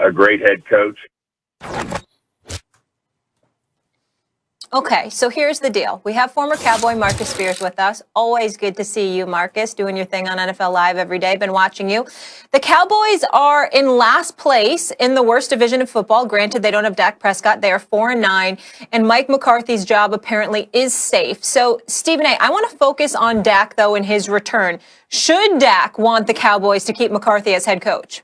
a great head coach. Okay, so here's the deal. We have former Cowboy Marcus Spears with us. Always good to see you, Marcus, doing your thing on NFL Live every day. Been watching you. The Cowboys are in last place in the worst division of football. Granted, they don't have Dak Prescott. They are 4-9, and Mike McCarthy's job apparently is safe. So, Stephen A., I want to focus on Dak, though, in his return. Should Dak want the Cowboys to keep McCarthy as head coach?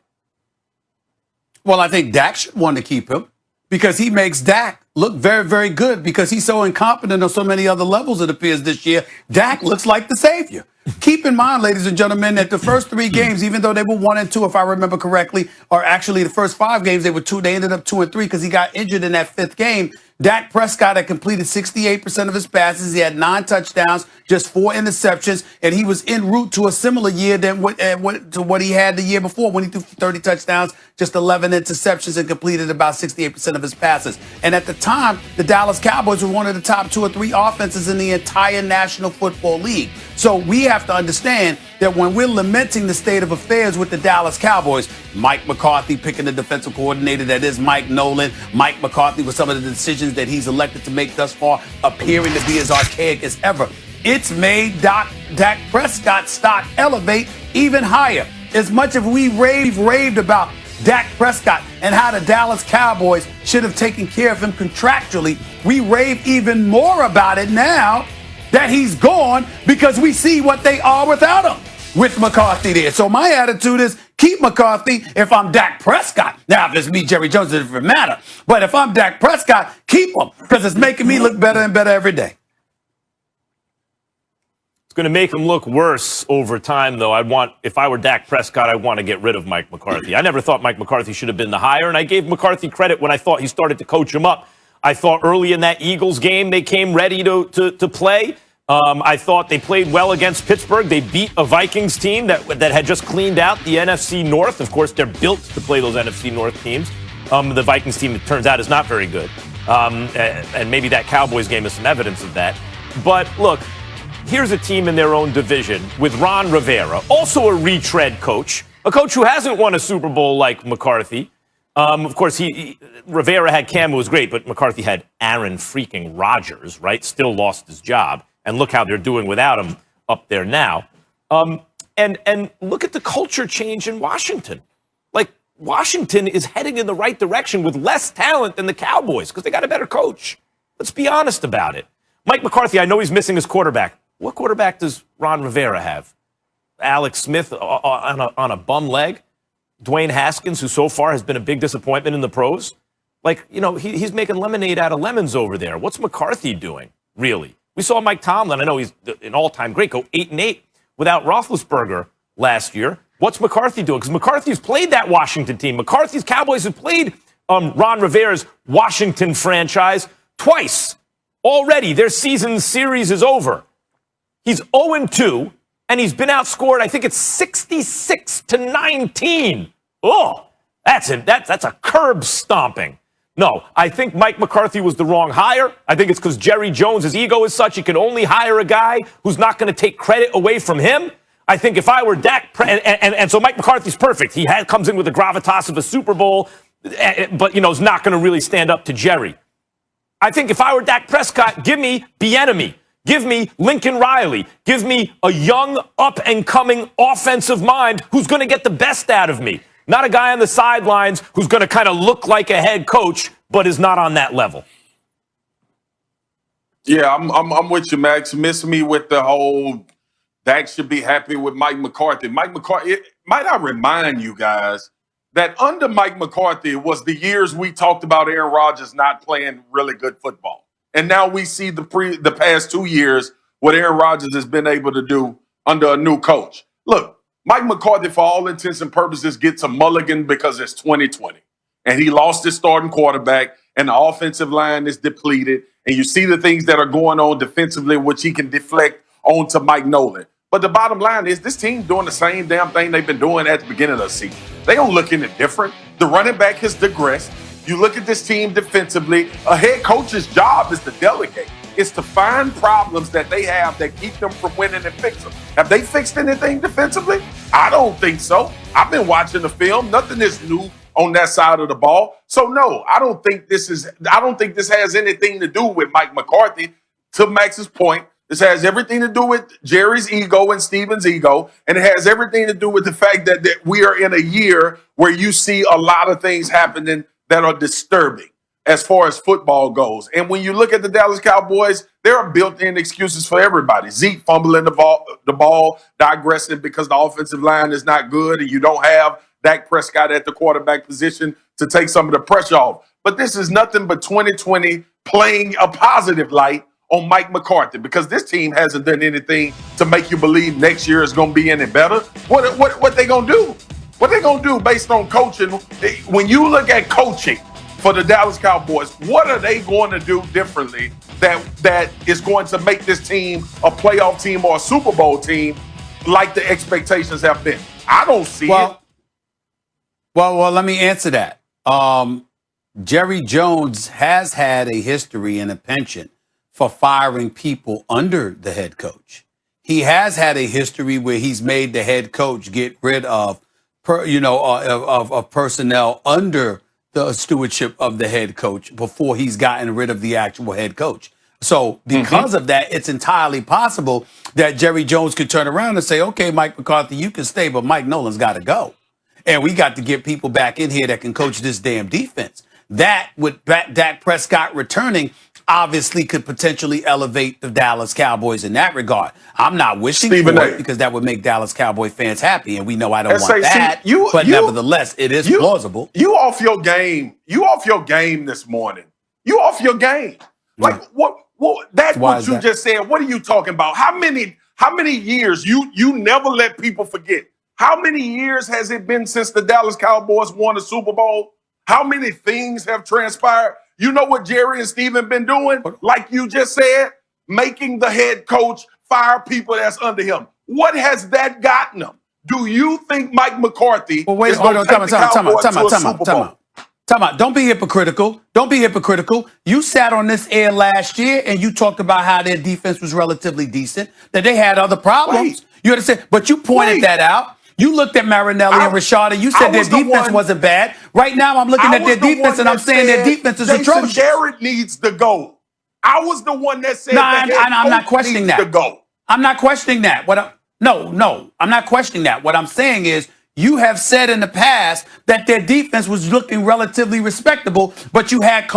Well, I think Dak should want to keep him because he makes Dak look very, very good because he's so incompetent on so many other levels, it appears, this year. Dak looks like the savior. Keep in mind, ladies and gentlemen, that the first 3 games, even though they were 1-2, if I remember correctly, or actually the first 5 games, they ended up 2-3 because he got injured in that 5th game. Dak Prescott had completed 68% of his passes. He had 9 touchdowns, just 4 interceptions, and he was en route to a similar year to what he had the year before when he threw 30 touchdowns, just 11 interceptions, and completed about 68% of his passes. And at the time, the Dallas Cowboys were one of the top 2 or 3 offenses in the entire National Football League. So we have to understand that when we're lamenting the state of affairs with the Dallas Cowboys, Mike McCarthy picking the defensive coordinator that is Mike Nolan, Mike McCarthy with some of the decisions that he's elected to make thus far appearing to be as archaic as ever. It's made Dak Prescott's stock elevate even higher. As much as we raved about Dak Prescott and how the Dallas Cowboys should have taken care of him contractually, we rave even more about it now that he's gone because we see what they are without him with McCarthy there. So my attitude is keep McCarthy if I'm Dak Prescott. Now, if it's me, Jerry Jones, it doesn't matter. But if I'm Dak Prescott, keep him because it's making me look better and better every day. It's going to make him look worse over time, though. If I were Dak Prescott, I'd want to get rid of Mike McCarthy. I never thought Mike McCarthy should have been the hire, and I gave McCarthy credit when I thought he started to coach him up. I thought early in that Eagles game they came ready to play. I thought they played well against Pittsburgh. They beat a Vikings team that had just cleaned out the NFC North. Of course, they're built to play those NFC North teams. The Vikings team, it turns out, is not very good. And maybe that Cowboys game is some evidence of that. But look, here's a team in their own division with Ron Rivera, also a retread coach, a coach who hasn't won a Super Bowl like McCarthy. Of course, Rivera had Cam, who was great, but McCarthy had Aaron freaking Rodgers, right? Still lost his job. And look how they're doing without him up there now. And look at the culture change in Washington. Like, Washington is heading in the right direction with less talent than the Cowboys because they got a better coach. Let's be honest about it. Mike McCarthy, I know he's missing his quarterback. What quarterback does Ron Rivera have? Alex Smith on a bum leg? Dwayne Haskins, who so far has been a big disappointment in the pros? Like, he's making lemonade out of lemons over there. What's McCarthy doing, really? We saw Mike Tomlin, I know he's an all-time great, go 8-8 without Roethlisberger last year. What's McCarthy doing? Because McCarthy's played that Washington team. McCarthy's Cowboys have played Ron Rivera's Washington franchise twice already. Their season series is over. He's 0-2, and he's been outscored, I think it's 66-19. Oh, that's a curb stomping. No, I think Mike McCarthy was the wrong hire. I think it's because Jerry Jones' ego is such he can only hire a guy who's not going to take credit away from him. I think if I were Dak, and so Mike McCarthy's perfect. He comes in with the gravitas of a Super Bowl, but is not going to really stand up to Jerry. I think if I were Dak Prescott, give me Bieniemy. Give me Lincoln Riley. Give me a young, up-and-coming offensive mind who's going to get the best out of me. Not a guy on the sidelines who's going to kind of look like a head coach, but is not on that level. Yeah, I'm with you, Max. Miss me with the whole Dak should be happy with Mike McCarthy. Might I remind you guys that under Mike McCarthy was the years we talked about Aaron Rodgers not playing really good football. And now we see the past 2 years what Aaron Rodgers has been able to do under a new coach. Look, Mike McCarthy, for all intents and purposes, gets a mulligan because it's 2020. And he lost his starting quarterback, and the offensive line is depleted. And you see the things that are going on defensively, which he can deflect onto Mike Nolan. But the bottom line is this team doing the same damn thing they've been doing at the beginning of the season. They don't look any different. The running back has digressed. You look at this team defensively, a head coach's job is to delegate. It's to find problems that they have that keep them from winning and fix them. Have they fixed anything defensively? I don't think so. I've been watching the film. Nothing is new on that side of the ball. So no, I don't think this has anything to do with Mike McCarthy. To Max's point, this has everything to do with Jerry's ego and Steven's ego, and it has everything to do with the fact that we are in a year where you see a lot of things happening that are disturbing as far as football goes. And when you look at the Dallas Cowboys, there are built-in excuses for everybody. Zeke fumbling the ball, digressing because the offensive line is not good, and you don't have Dak Prescott at the quarterback position to take some of the pressure off. But this is nothing but 2020 playing a positive light on Mike McCarthy, because this team hasn't done anything to make you believe next year is going to be any better. What they going to do? What they going to do based on coaching? When you look at coaching for the Dallas Cowboys, what are they going to do differently that is going to make this team a playoff team or a Super Bowl team like the expectations have been? I don't see it. Well, let me answer that. Jerry Jones has had a history and a penchant for firing people under the head coach. He has had a history where he's made the head coach get rid of personnel under the stewardship of the head coach before he's gotten rid of the actual head coach. So because of that, it's entirely possible that Jerry Jones could turn around and say, okay, Mike McCarthy, you can stay, but Mike Nolan's got to go. And we got to get people back in here that can coach this damn defense. That, with Dak Prescott returning, obviously could potentially elevate the Dallas Cowboys in that regard. I'm not wishing for it because that would make Dallas Cowboy fans happy, and we know I don't want that. But nevertheless, it is plausible. You off your game. You off your game this morning. You off your game. Like what that's what you just said. What are you talking about? How many years you never let people forget? How many years has it been since the Dallas Cowboys won a Super Bowl? How many things have transpired? You know what Jerry and Steven been doing? Like you just said, making the head coach fire people that's under him. What has that gotten them? Do you think Mike McCarthy is going to take the Cowboys to a Super Bowl? Time out. Don't be hypocritical. Don't be hypocritical. You sat on this air last year and you talked about how their defense was relatively decent, that they had other problems. You understand? But you pointed that out. You looked at Marinelli and Rashad, and you said their defense wasn't bad. Right now, I'm looking at their defense, and I'm saying their defense is atrocious. Jason Garrett needs to go. I was the one that said I'm not questioning that. I'm not questioning that. I'm not questioning that. What I'm saying is, you have said in the past that their defense was looking relatively respectable, but you had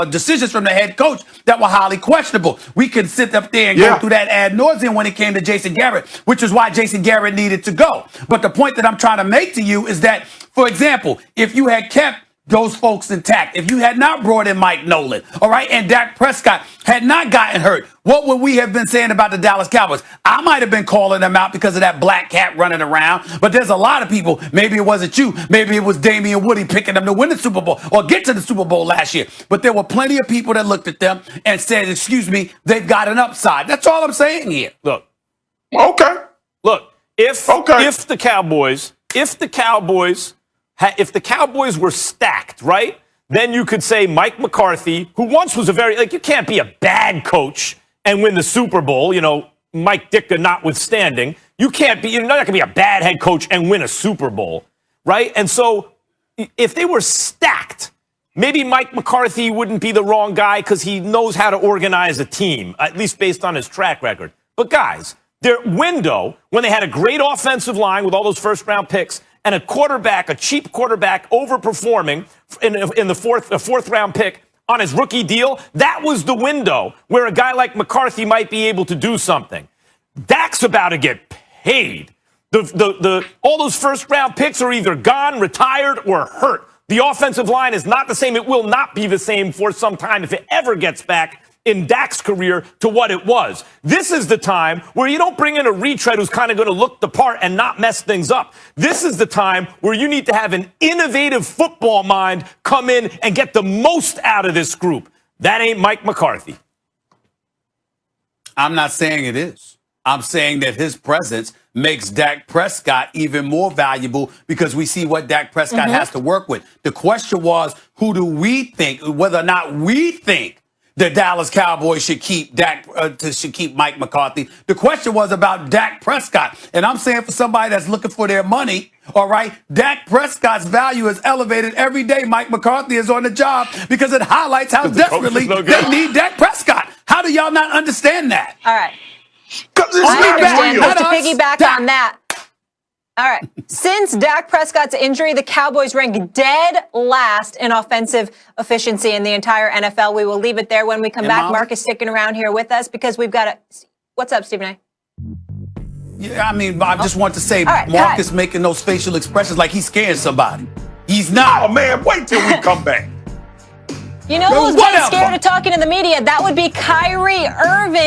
decisions from the head coach that were highly questionable. We can sit up there and go through that ad nauseum when it came to Jason Garrett, which is why Jason Garrett needed to go. But the point that I'm trying to make to you is that, for example, if you had kept those folks intact, if you had not brought in Mike Nolan, all right, and Dak Prescott had not gotten hurt, what would we have been saying about the Dallas Cowboys? I might have been calling them out because of that black cat running around, but there's a lot of people, maybe it wasn't you, maybe it was Damian Woody picking them to win the Super Bowl or get to the Super Bowl last year, but there were plenty of people that looked at them and said, excuse me, they've got an upside. That's all I'm saying here. Look. Okay. Look, if the Cowboys were stacked, right, then you could say Mike McCarthy, who once was you can't be a bad coach and win the Super Bowl, Mike Ditka notwithstanding. You're not going to be a bad head coach and win a Super Bowl, right? And so if they were stacked, maybe Mike McCarthy wouldn't be the wrong guy because he knows how to organize a team, at least based on his track record. But guys, their window, when they had a great offensive line with all those first-round picks, and a cheap quarterback overperforming in the fourth round pick on his rookie deal, that was the window where a guy like McCarthy might be able to do something. Dak's about to get paid. All those first round picks are either gone, retired, or hurt. The offensive line is not the same. It will not be the same for some time if it ever gets back in Dak's career to what it was. This is the time where you don't bring in a retread who's kind of going to look the part and not mess things up. This is the time where you need to have an innovative football mind come in and get the most out of this group. That ain't Mike McCarthy. I'm not saying it is. I'm saying that his presence makes Dak Prescott even more valuable because we see what Dak Prescott has to work with. The question was, who do we think, whether or not we think the Dallas Cowboys should keep Mike McCarthy. The question was about Dak Prescott. And I'm saying for somebody that's looking for their money, All right. Dak Prescott's value is elevated every day Mike McCarthy is on the job because it highlights how desperately they need Dak Prescott. How do y'all not understand that? All right. Because it's I not understand, real. but to piggyback on that. All right. Since Dak Prescott's injury, the Cowboys rank dead last in offensive efficiency in the entire NFL. We will leave it there. When we come back, Mark is sticking around here with us because we've got a... What's up, Stephen A? Yeah, I mean, I just want to say right, Mark is making those facial expressions like he's scaring somebody. He's not. Oh, man, wait till we come back. You know who's getting scared of talking to the media? That would be Kyrie Irving.